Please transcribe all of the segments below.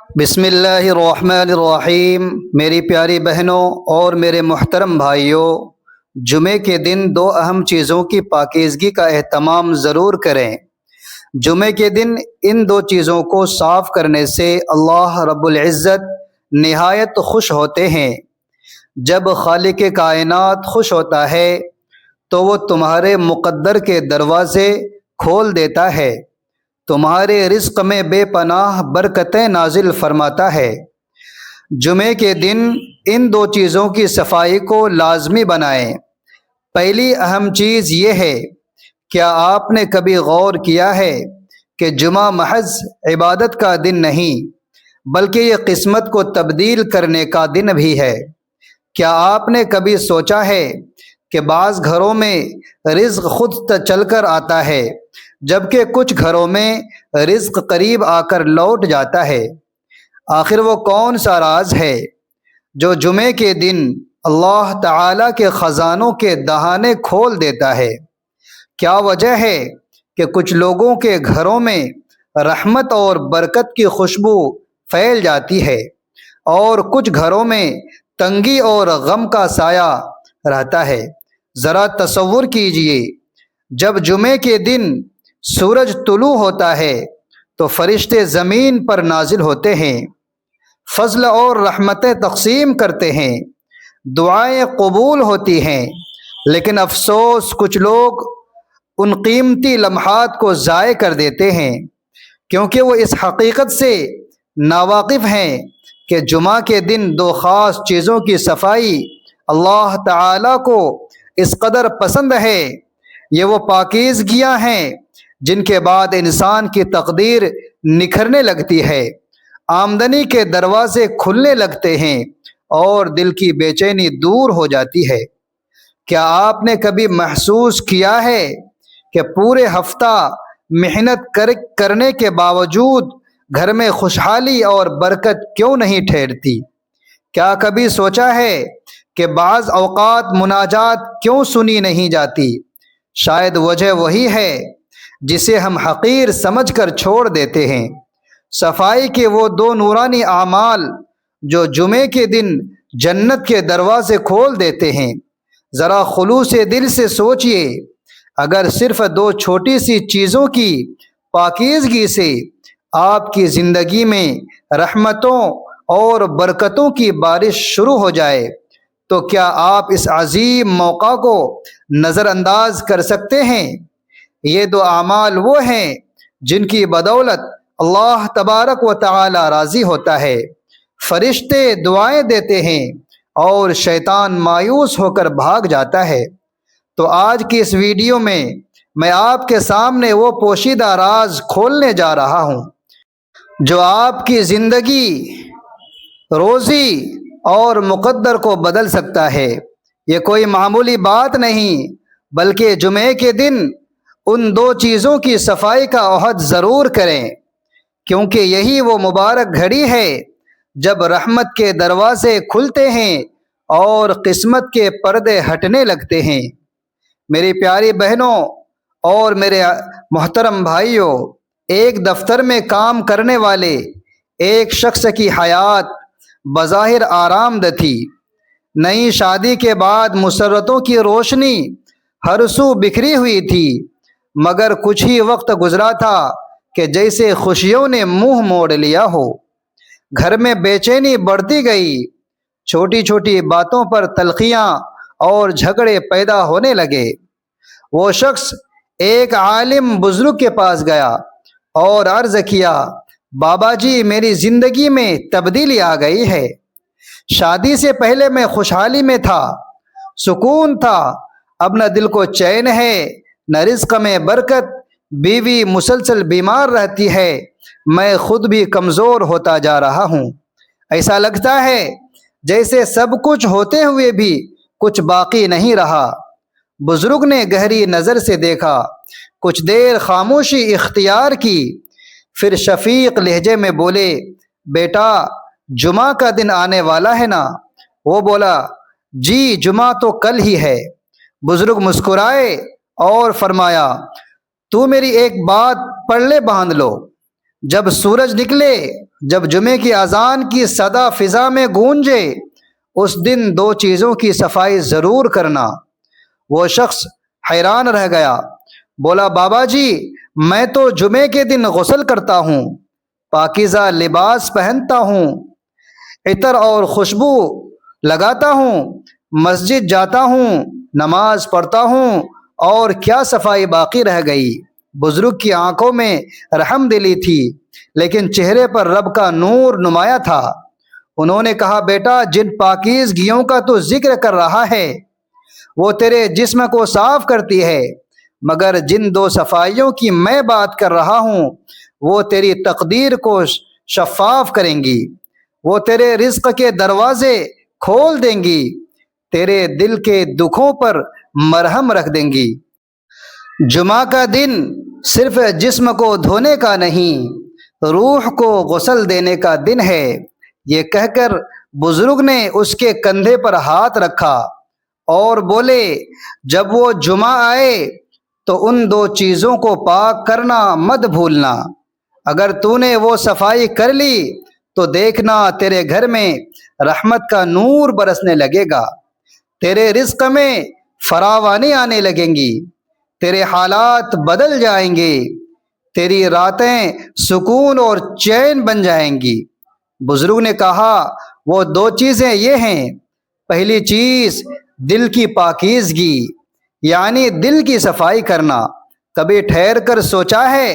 بسم اللہ الرحمن الرحیم۔ میری پیاری بہنوں اور میرے محترم بھائیوں، جمعے کے دن دو اہم چیزوں کی پاکیزگی کا اہتمام ضرور کریں۔ جمعے کے دن ان دو چیزوں کو صاف کرنے سے اللہ رب العزت نہایت خوش ہوتے ہیں۔ جب خالق کائنات خوش ہوتا ہے تو وہ تمہارے مقدر کے دروازے کھول دیتا ہے، تمہارے رزق میں بے پناہ برکتیں نازل فرماتا ہے۔ جمعے کے دن ان دو چیزوں کی صفائی کو لازمی بنائیں۔ پہلی اہم چیز یہ ہے، کیا آپ نے کبھی غور کیا ہے کہ جمعہ محض عبادت کا دن نہیں بلکہ یہ قسمت کو تبدیل کرنے کا دن بھی ہے؟ کیا آپ نے کبھی سوچا ہے کہ بعض گھروں میں رزق خود چل کر آتا ہے جبکہ کچھ گھروں میں رزق قریب آ کر لوٹ جاتا ہے؟ آخر وہ کون سا راز ہے جو جمعے کے دن اللہ تعالیٰ کے خزانوں کے دہانے کھول دیتا ہے؟ کیا وجہ ہے کہ کچھ لوگوں کے گھروں میں رحمت اور برکت کی خوشبو پھیل جاتی ہے اور کچھ گھروں میں تنگی اور غم کا سایہ رہتا ہے؟ ذرا تصور کیجئے، جب جمعے کے دن سورج طلوع ہوتا ہے تو فرشتے زمین پر نازل ہوتے ہیں، فضل اور رحمتیں تقسیم کرتے ہیں، دعائیں قبول ہوتی ہیں۔ لیکن افسوس، کچھ لوگ ان قیمتی لمحات کو ضائع کر دیتے ہیں کیونکہ وہ اس حقیقت سے ناواقف ہیں کہ جمعہ کے دن دو خاص چیزوں کی صفائی اللہ تعالیٰ کو اس قدر پسند ہے۔ یہ وہ پاکیزگیاں ہیں جن کے بعد انسان کی تقدیر نکھرنے لگتی ہے، آمدنی کے دروازے کھلنے لگتے ہیں اور دل کی بے چینی دور ہو جاتی ہے۔ کیا آپ نے کبھی محسوس کیا ہے کہ پورے ہفتہ محنت کرنے کے باوجود گھر میں خوشحالی اور برکت کیوں نہیں ٹھہرتی؟ کیا کبھی سوچا ہے کہ بعض اوقات مناجات کیوں سنی نہیں جاتی؟ شاید وجہ وہی ہے جسے ہم حقیر سمجھ کر چھوڑ دیتے ہیں۔ صفائی کے وہ دو نورانی اعمال جو جمعے کے دن جنت کے دروازے کھول دیتے ہیں، ذرا خلوص دل سے سوچئے، اگر صرف دو چھوٹی سی چیزوں کی پاکیزگی سے آپ کی زندگی میں رحمتوں اور برکتوں کی بارش شروع ہو جائے تو کیا آپ اس عظیم موقع کو نظر انداز کر سکتے ہیں؟ یہ دو اعمال وہ ہیں جن کی بدولت اللہ تبارک و تعالی راضی ہوتا ہے، فرشتے دعائیں دیتے ہیں اور شیطان مایوس ہو کر بھاگ جاتا ہے۔ تو آج کی اس ویڈیو میں آپ کے سامنے وہ پوشیدہ راز کھولنے جا رہا ہوں جو آپ کی زندگی، روزی اور مقدر کو بدل سکتا ہے۔ یہ کوئی معمولی بات نہیں بلکہ جمعے کے دن ان دو چیزوں کی صفائی کا عہد ضرور کریں، کیونکہ یہی وہ مبارک گھڑی ہے جب رحمت کے دروازے کھلتے ہیں اور قسمت کے پردے ہٹنے لگتے ہیں۔ میری پیاری بہنوں اور میرے محترم بھائیوں، ایک دفتر میں کام کرنے والے ایک شخص کی حیات بظاہر آرام دہ تھی۔ نئی شادی کے بعد مسرتوں کی روشنی ہر سو بکھری ہوئی تھی، مگر کچھ ہی وقت گزرا تھا کہ جیسے خوشیوں نے منہ موڑ لیا ہو۔ گھر میں بے چینی بڑھتی گئی، چھوٹی چھوٹی باتوں پر تلخیاں اور جھگڑے پیدا ہونے لگے۔ وہ شخص ایک عالم بزرگ کے پاس گیا اور عرض کیا، بابا جی، میری زندگی میں تبدیلی آ گئی ہے۔ شادی سے پہلے میں خوشحالی میں تھا، سکون تھا، اب نہ دل کو چین ہے نہ رزق میں برکت، بیوی مسلسل بیمار رہتی ہے، میں خود بھی کمزور ہوتا جا رہا ہوں۔ ایسا لگتا ہے جیسے سب کچھ ہوتے ہوئے بھی کچھ باقی نہیں رہا۔ بزرگ نے گہری نظر سے دیکھا، کچھ دیر خاموشی اختیار کی، پھر شفیق لہجے میں بولے، بیٹا، جمعہ کا دن آنے والا ہے نا؟ وہ بولا، جی، جمعہ تو کل ہی ہے۔ بزرگ مسکرائے اور فرمایا، تو میری ایک بات پلے باندھ لو، جب سورج نکلے، جب جمعے کی اذان کی صدا فضا میں گونجے، اس دن 2 چیزوں کی صفائی ضرور کرنا۔ وہ شخص حیران رہ گیا، بولا بابا جی میں تو جمعے کے دن غسل کرتا ہوں، پاکیزہ لباس پہنتا ہوں، عطر اور خوشبو لگاتا ہوں، مسجد جاتا ہوں، نماز پڑھتا ہوں، اور کیا صفائی باقی رہ گئی؟ بزرگ کی آنکھوں میں رحم دلی تھی، لیکن چہرے پر رب کا نور نمایاں تھا۔ انہوں نے کہا بیٹا، جن پاکیزگیوں کا تو ذکر کر رہا ہے وہ تیرے جسم کو صاف کرتی ہے، مگر جن 2 صفائیوں کی میں بات کر رہا ہوں وہ تیری تقدیر کو شفاف کریں گی، وہ تیرے رزق کے دروازے کھول دیں گی، تیرے دل کے دکھوں پر مرہم رکھ دیں گی۔ جمعہ کا دن صرف جسم کو دھونے کا نہیں، روح کو غسل دینے کا دن ہے۔ یہ کہہ کر بزرگ نے اس کے کندھے پر ہاتھ رکھا اور بولے جب وہ جمعہ آئے تو ان 2 چیزوں کو پاک کرنا مت بھولنا۔ اگر تو نے وہ صفائی کر لی تو دیکھنا تیرے گھر میں رحمت کا نور برسنے لگے گا، تیرے رزق میں فراوانی آنے لگیں گی، تیرے حالات بدل جائیں گے، تیری راتیں سکون اور چین بن جائیں گی۔ بزرگ نے کہا وہ 2 چیزیں یہ ہیں، پہلی چیز دل کی پاکیزگی، یعنی دل کی صفائی کرنا۔ کبھی ٹھہر کر سوچا ہے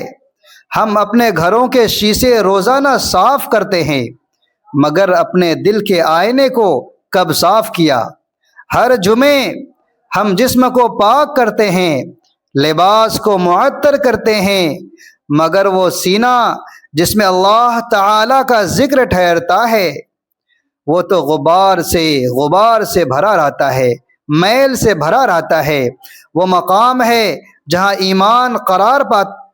ہم اپنے گھروں کے شیشے روزانہ صاف کرتے ہیں، مگر اپنے دل کے آئینے کو کب صاف کیا؟ ہر جمعے ہم جسم کو پاک کرتے ہیں، لباس کو معطر کرتے ہیں، مگر وہ سینہ جس میں اللہ تعالی کا ذکر ٹھہرتا ہے وہ تو غبار سے بھرا رہتا ہے، میل سے بھرا رہتا ہے۔ وہ مقام ہے جہاں ایمان قرار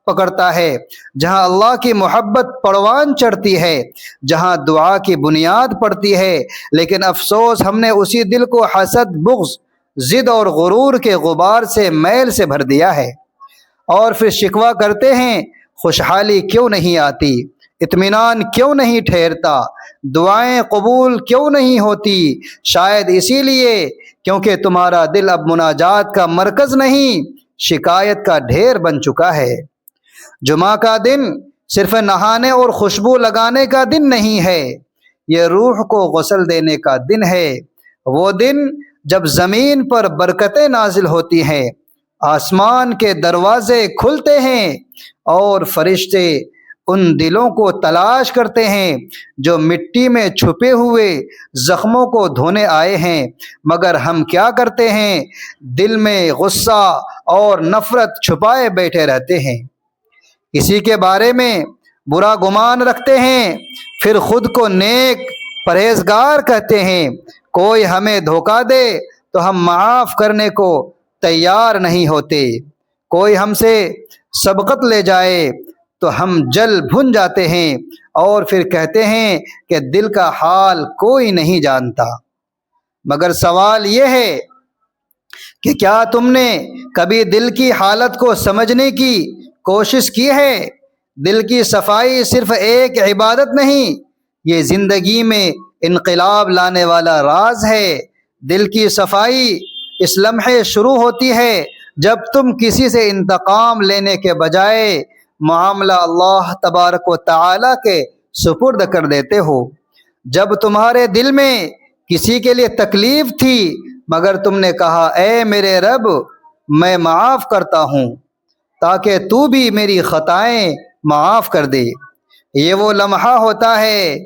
پکڑتا ہے، جہاں اللہ کی محبت پروان چڑھتی ہے، جہاں دعا کی بنیاد پڑتی ہے، لیکن افسوس ہم نے اسی دل کو حسد، بغض، ضد اور غرور کے غبار سے، میل سے بھر دیا ہے، اور پھر شکوہ کرتے ہیں خوشحالی کیوں نہیں آتی، اطمینان کیوں نہیں ٹھہرتا، دعائیں قبول کیوں نہیں ہوتی؟ شاید اسی لیے کیونکہ تمہارا دل اب مناجات کا مرکز نہیں، شکایت کا ڈھیر بن چکا ہے۔ جمعہ کا دن صرف نہانے اور خوشبو لگانے کا دن نہیں ہے، یہ روح کو غسل دینے کا دن ہے۔ وہ دن جب زمین پر برکتیں نازل ہوتی ہیں، آسمان کے دروازے کھلتے ہیں اور فرشتے ان دلوں کو تلاش کرتے ہیں جو مٹی میں چھپے ہوئے زخموں کو دھونے آئے ہیں، مگر ہم کیا کرتے ہیں؟ دل میں غصہ اور نفرت چھپائے بیٹھے رہتے ہیں، کسی کے بارے میں برا گمان رکھتے ہیں، پھر خود کو نیک پرہیزگار کہتے ہیں۔ کوئی ہمیں دھوکہ دے تو ہم معاف کرنے کو تیار نہیں ہوتے، کوئی ہم سے سبقت لے جائے تو ہم جل بھن جاتے ہیں اور پھر کہتے ہیں کہ دل کا حال کوئی نہیں جانتا۔ مگر سوال یہ ہے کہ کیا تم نے کبھی دل کی حالت کو سمجھنے کی کوشش کی ہے؟ دل کی صفائی صرف ایک عبادت نہیں، یہ زندگی میں انقلاب لانے والا راز ہے۔ دل کی صفائی اس لمحے شروع ہوتی ہے جب تم کسی سے انتقام لینے کے بجائے معاملہ اللہ تبارک و تعالی کے سپرد کر دیتے ہو، جب تمہارے دل میں کسی کے لیے تکلیف تھی مگر تم نے کہا اے میرے رب میں معاف کرتا ہوں تاکہ تو بھی میری خطائیں معاف کر دے۔ یہ وہ لمحہ ہوتا ہے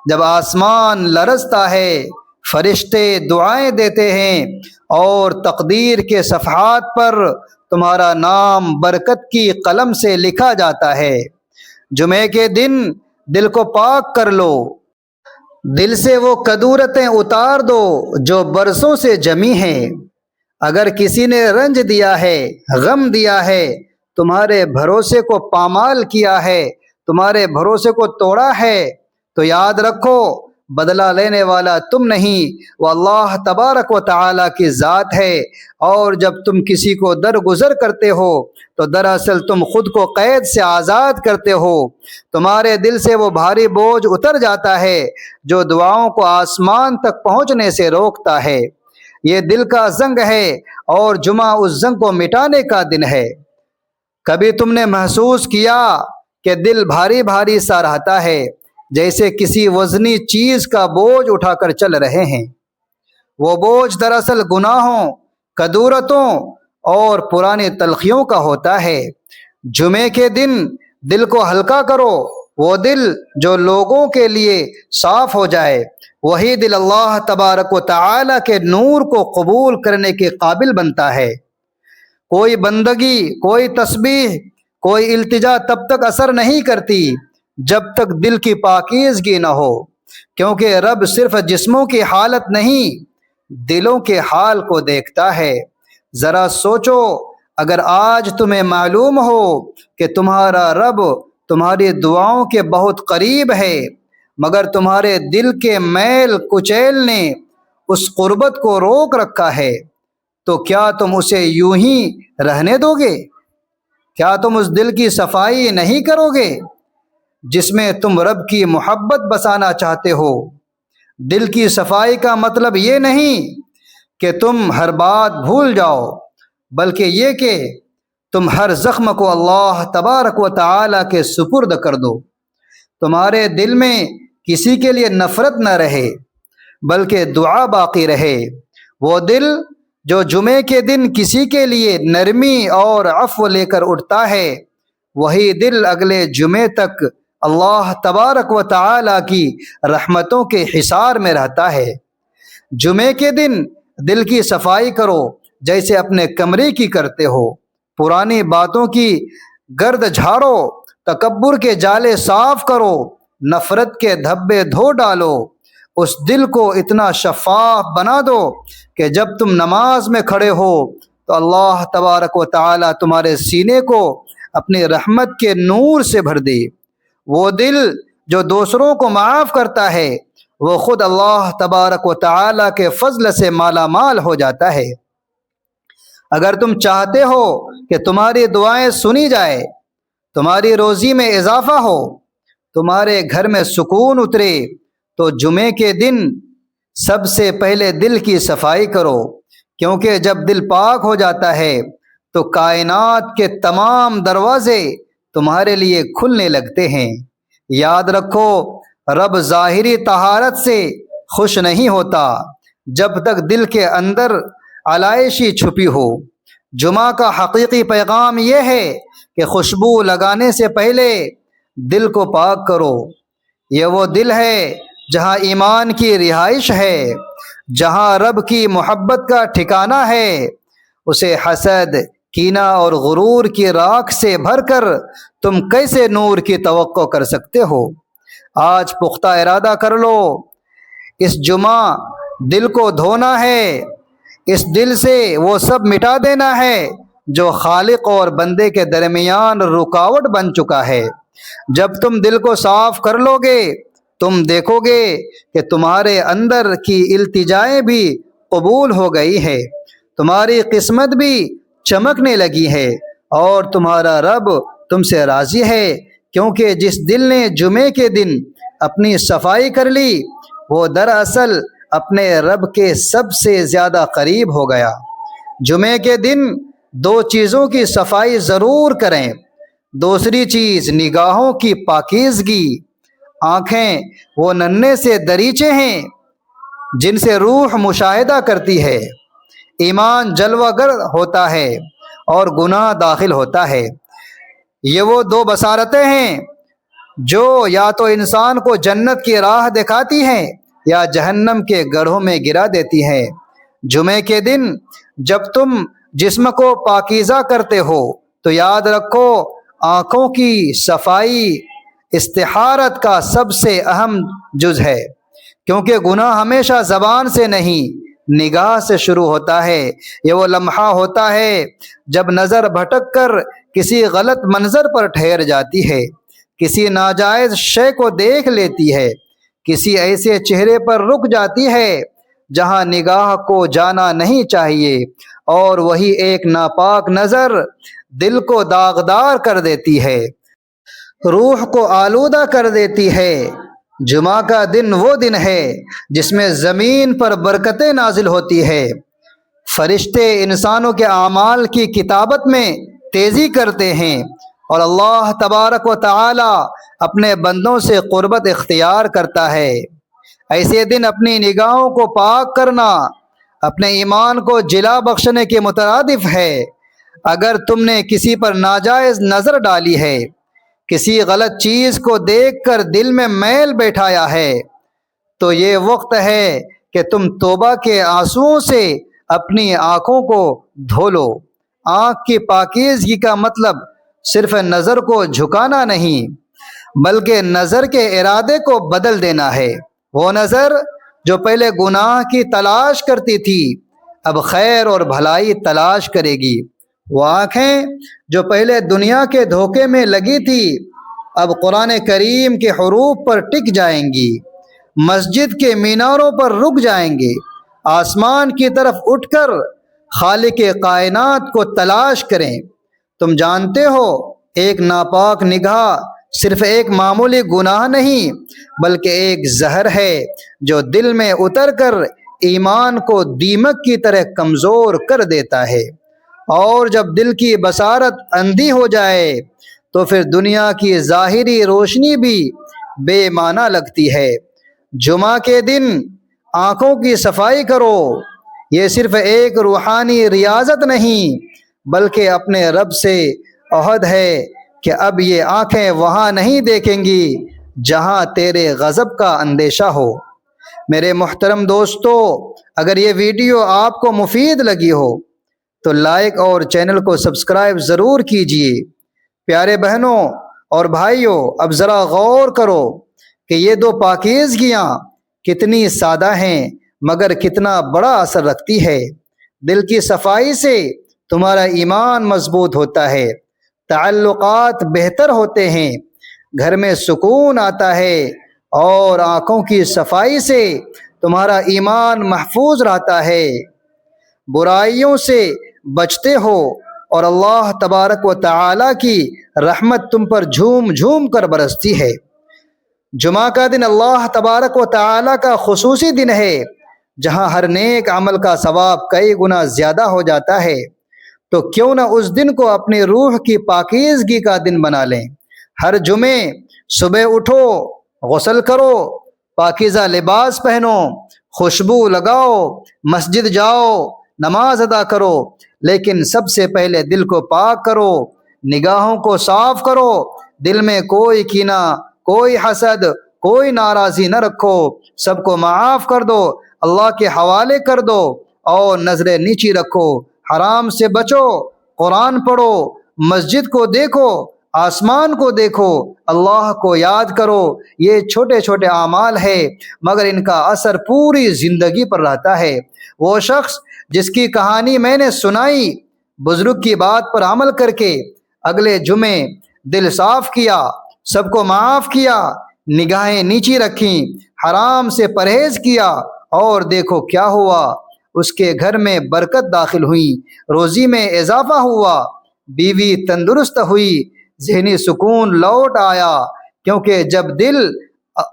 جب آسمان لرزتا ہے، فرشتے دعائیں دیتے ہیں اور تقدیر کے صفحات پر تمہارا نام برکت کی قلم سے لکھا جاتا ہے۔ جمعے کے دن دل کو پاک کر لو، دل سے وہ کدورتیں اتار دو جو برسوں سے جمی ہیں۔ اگر کسی نے رنج دیا ہے، غم دیا ہے، تمہارے بھروسے کو پامال کیا ہے، تمہارے بھروسے کو توڑا ہے، تو یاد رکھو بدلہ لینے والا تم نہیں، وہ اللہ تبارک و تعالیٰ کی ذات ہے۔ اور جب تم کسی کو درگزر کرتے ہو تو دراصل تم خود کو قید سے آزاد کرتے ہو۔ تمہارے دل سے وہ بھاری بوجھ اتر جاتا ہے جو دعاؤں کو آسمان تک پہنچنے سے روکتا ہے۔ یہ دل کا زنگ ہے اور جمعہ اس زنگ کو مٹانے کا دن ہے۔ کبھی تم نے محسوس کیا کہ دل بھاری بھاری سا رہتا ہے، جیسے کسی وزنی چیز کا بوجھ اٹھا کر چل رہے ہیں؟ وہ بوجھ دراصل گناہوں، کدورتوں اور پرانی تلخیوں کا ہوتا ہے۔ جمعے کے دن دل کو ہلکا کرو۔ وہ دل جو لوگوں کے لیے صاف ہو جائے، وہی دل اللہ تبارک و تعالی کے نور کو قبول کرنے کے قابل بنتا ہے۔ کوئی بندگی، کوئی تسبیح، کوئی التجا تب تک اثر نہیں کرتی جب تک دل کی پاکیزگی نہ ہو، کیونکہ رب صرف جسموں کی حالت نہیں، دلوں کے حال کو دیکھتا ہے۔ ذرا سوچو، اگر آج تمہیں معلوم ہو کہ تمہارا رب تمہاری دعاؤں کے بہت قریب ہے، مگر تمہارے دل کے میل کچیل نے اس قربت کو روک رکھا ہے، تو کیا تم اسے یوں ہی رہنے دو گے؟ کیا تم اس دل کی صفائی نہیں کرو گے جس میں تم رب کی محبت بسانا چاہتے ہو؟ دل کی صفائی کا مطلب یہ نہیں کہ تم ہر بات بھول جاؤ، بلکہ یہ کہ تم ہر زخم کو اللہ تبارک و تعالی کے سپرد کر دو۔ تمہارے دل میں کسی کے لیے نفرت نہ رہے، بلکہ دعا باقی رہے۔ وہ دل جو جمعے کے دن کسی کے لیے نرمی اور عفو لے کر اٹھتا ہے، وہی دل اگلے جمعے تک اللہ تبارک و تعالی کی رحمتوں کے حصار میں رہتا ہے۔ جمعے کے دن دل کی صفائی کرو جیسے اپنے کمرے کی کرتے ہو۔ پرانی باتوں کی گرد جھاڑو، تکبر کے جالے صاف کرو، نفرت کے دھبے دھو ڈالو۔ اس دل کو اتنا شفاف بنا دو کہ جب تم نماز میں کھڑے ہو تو اللہ تبارک و تعالی تمہارے سینے کو اپنی رحمت کے نور سے بھر دے۔ وہ دل جو دوسروں کو معاف کرتا ہے، وہ خود اللہ تبارک و تعالی کے فضل سے مالا مال ہو جاتا ہے۔ اگر تم چاہتے ہو کہ تمہاری دعائیں سنی جائے، تمہاری روزی میں اضافہ ہو، تمہارے گھر میں سکون اترے، تو جمعے کے دن سب سے پہلے دل کی صفائی کرو، کیونکہ جب دل پاک ہو جاتا ہے تو کائنات کے تمام دروازے تمہارے لیے کھلنے لگتے ہیں۔ یاد رکھو، رب ظاہری طہارت سے خوش نہیں ہوتا جب تک دل کے اندر علائشی چھپی ہو۔ جمعہ کا حقیقی پیغام یہ ہے کہ خوشبو لگانے سے پہلے دل کو پاک کرو۔ یہ وہ دل ہے جہاں ایمان کی رہائش ہے، جہاں رب کی محبت کا ٹھکانہ ہے۔ اسے حسد، کینہ اور غرور کی راکھ سے بھر کر تم کیسے نور کی توقع کر سکتے ہو؟ آج پختہ ارادہ کر لو، اس جمعہ دل کو دھونا ہے، اس دل سے وہ سب مٹا دینا ہے جو خالق اور بندے کے درمیان رکاوٹ بن چکا ہے۔ جب تم دل کو صاف کر لو گے، تم دیکھو گے کہ تمہارے اندر کی التجائیں بھی قبول ہو گئی ہے، تمہاری قسمت بھی چمکنے لگی ہے، اور تمہارا رب تم سے راضی ہے، کیونکہ جس دل نے جمعے کے دن اپنی صفائی کر لی، وہ دراصل اپنے رب کے سب سے زیادہ قریب ہو گیا۔ جمعے کے دن دو چیزوں کی صفائی ضرور کریں۔ دوسری چیز نگاہوں کی پاکیزگی۔ آنکھیں وہ ننھے سے دریچے ہیں جن سے روح مشاہدہ کرتی ہے، ایمان جلوہ گر ہوتا ہے اور گناہ داخل ہوتا ہے۔ یہ وہ دو بصارتیں ہیں جو یا تو انسان کو جنت کی راہ دکھاتی ہیں یا جہنم کے گڑھوں میں گرا دیتی ہیں۔ جمعے کے دن جب تم جسم کو پاکیزہ کرتے ہو تو یاد رکھو، آنکھوں کی صفائی استخارت کا سب سے اہم جز ہے، کیونکہ گناہ ہمیشہ زبان سے نہیں، نگاہ سے شروع ہوتا ہے۔ یہ وہ لمحہ ہوتا ہے جب نظر بھٹک کر کسی غلط منظر پر ٹھہر جاتی ہے، کسی ناجائز شے کو دیکھ لیتی ہے، کسی ایسے چہرے پر رک جاتی ہے جہاں نگاہ کو جانا نہیں چاہیے، اور وہی ایک ناپاک نظر دل کو داغدار کر دیتی ہے، روح کو آلودہ کر دیتی ہے۔ جمعہ کا دن وہ دن ہے جس میں زمین پر برکتیں نازل ہوتی ہے، فرشتے انسانوں کے اعمال کی کتابت میں تیزی کرتے ہیں، اور اللہ تبارک و تعالی اپنے بندوں سے قربت اختیار کرتا ہے۔ ایسے دن اپنی نگاہوں کو پاک کرنا اپنے ایمان کو جلا بخشنے کے مترادف ہے۔ اگر تم نے کسی پر ناجائز نظر ڈالی ہے، کسی غلط چیز کو دیکھ کر دل میں میل بیٹھایا ہے، تو یہ وقت ہے کہ تم توبہ کے آنسوؤں سے اپنی آنکھوں کو دھو لو۔ آنکھ کی پاکیزگی کا مطلب صرف نظر کو جھکانا نہیں، بلکہ نظر کے ارادے کو بدل دینا ہے۔ وہ نظر جو پہلے گناہ کی تلاش کرتی تھی، اب خیر اور بھلائی تلاش کرے گی۔ وہ آنکھیں جو پہلے دنیا کے دھوکے میں لگی تھی، اب قرآن کریم کے حروف پر ٹک جائیں گی، مسجد کے میناروں پر رک جائیں گے، آسمان کی طرف اٹھ کر خالق کائنات کو تلاش کریں۔ تم جانتے ہو ایک ناپاک نگاہ صرف ایک معمولی گناہ نہیں، بلکہ ایک زہر ہے جو دل میں اتر کر ایمان کو دیمک کی طرح کمزور کر دیتا ہے، اور جب دل کی بصارت اندھی ہو جائے تو پھر دنیا کی ظاہری روشنی بھی بے معنی لگتی ہے۔ جمعہ کے دن آنکھوں کی صفائی کرو، یہ صرف ایک روحانی ریاضت نہیں، بلکہ اپنے رب سے عہد ہے کہ اب یہ آنکھیں وہاں نہیں دیکھیں گی جہاں تیرے غضب کا اندیشہ ہو۔ میرے محترم دوستو، اگر یہ ویڈیو آپ کو مفید لگی ہو تو لائک اور چینل کو سبسکرائب ضرور کیجیے۔ پیارے بہنوں اور بھائیوں، اب ذرا غور کرو کہ یہ دو پاکیزگیاں کتنی سادہ ہیں مگر کتنا بڑا اثر رکھتی ہے۔ دل کی صفائی سے تمہارا ایمان مضبوط ہوتا ہے، تعلقات بہتر ہوتے ہیں، گھر میں سکون آتا ہے، اور آنکھوں کی صفائی سے تمہارا ایمان محفوظ رہتا ہے، برائیوں سے بچتے ہو، اور اللہ تبارک و تعالی کی رحمت تم پر جھوم جھوم کر برستی ہے۔ جمعہ کا دن اللہ تبارک و تعالی کا خصوصی دن ہے جہاں ہر نیک عمل کا ثواب کئی گنا زیادہ ہو جاتا ہے، تو کیوں نہ اس دن کو اپنی روح کی پاکیزگی کا دن بنا لیں۔ ہر جمعے صبح اٹھو، غسل کرو، پاکیزہ لباس پہنو، خوشبو لگاؤ، مسجد جاؤ، نماز ادا کرو، لیکن سب سے پہلے دل کو پاک کرو، نگاہوں کو صاف کرو، دل میں کوئی کینہ، کوئی حسد، کوئی ناراضی نہ رکھو، سب کو معاف کر دو، اللہ کے حوالے کر دو، اور نظریں نیچی رکھو، حرام سے بچو، قرآن پڑھو، مسجد کو دیکھو، آسمان کو دیکھو، اللہ کو یاد کرو۔ یہ چھوٹے چھوٹے اعمال ہیں مگر ان کا اثر پوری زندگی پر رہتا ہے۔ وہ شخص جس کی کہانی میں نے سنائی، بزرگ کی بات پر عمل کر کے اگلے جمعے دل صاف کیا، سب کو معاف کیا، نگاہیں نیچی رکھیں، حرام سے پرہیز کیا، اور دیکھو کیا ہوا، اس کے گھر میں برکت داخل ہوئی، روزی میں اضافہ ہوا، بیوی تندرست ہوئی، ذہنی سکون لوٹ آیا، کیونکہ جب دل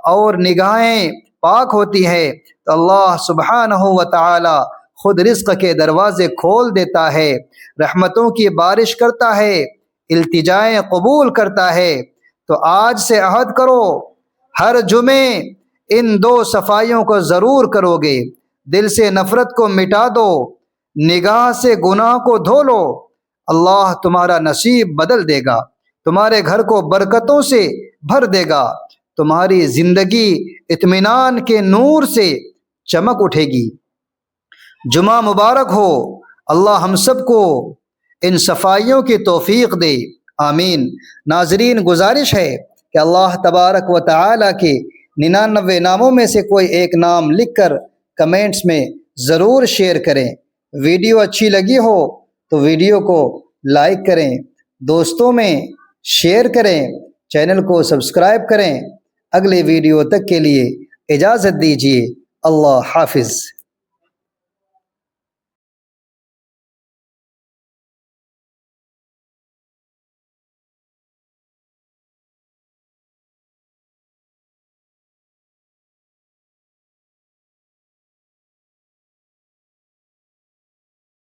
اور نگاہیں پاک ہوتی ہے تو اللہ سبحانہ و تعالی خود رزق کے دروازے کھول دیتا ہے، رحمتوں کی بارش کرتا ہے، التجائیں قبول کرتا ہے۔ تو آج سے عہد کرو، ہر جمعے ان دو صفائیوں کو ضرور کرو گے۔ دل سے نفرت کو مٹا دو، نگاہ سے گناہ کو دھو لو، اللہ تمہارا نصیب بدل دے گا، تمہارے گھر کو برکتوں سے بھر دے گا، تمہاری زندگی اطمینان کے نور سے چمک اٹھے گی۔ جمعہ مبارک ہو، اللہ ہم سب کو ان صفائیوں کی توفیق دے، آمین۔ ناظرین، گزارش ہے کہ اللہ تبارک و تعالی کے 99 ناموں میں سے کوئی ایک نام لکھ کر کمنٹس میں ضرور شیئر کریں۔ ویڈیو اچھی لگی ہو تو ویڈیو کو لائک کریں، دوستوں میں شیئر کریں، چینل کو سبسکرائب کریں۔ اگلے ویڈیو تک کے لیے اجازت دیجیے۔ اللہ حافظ۔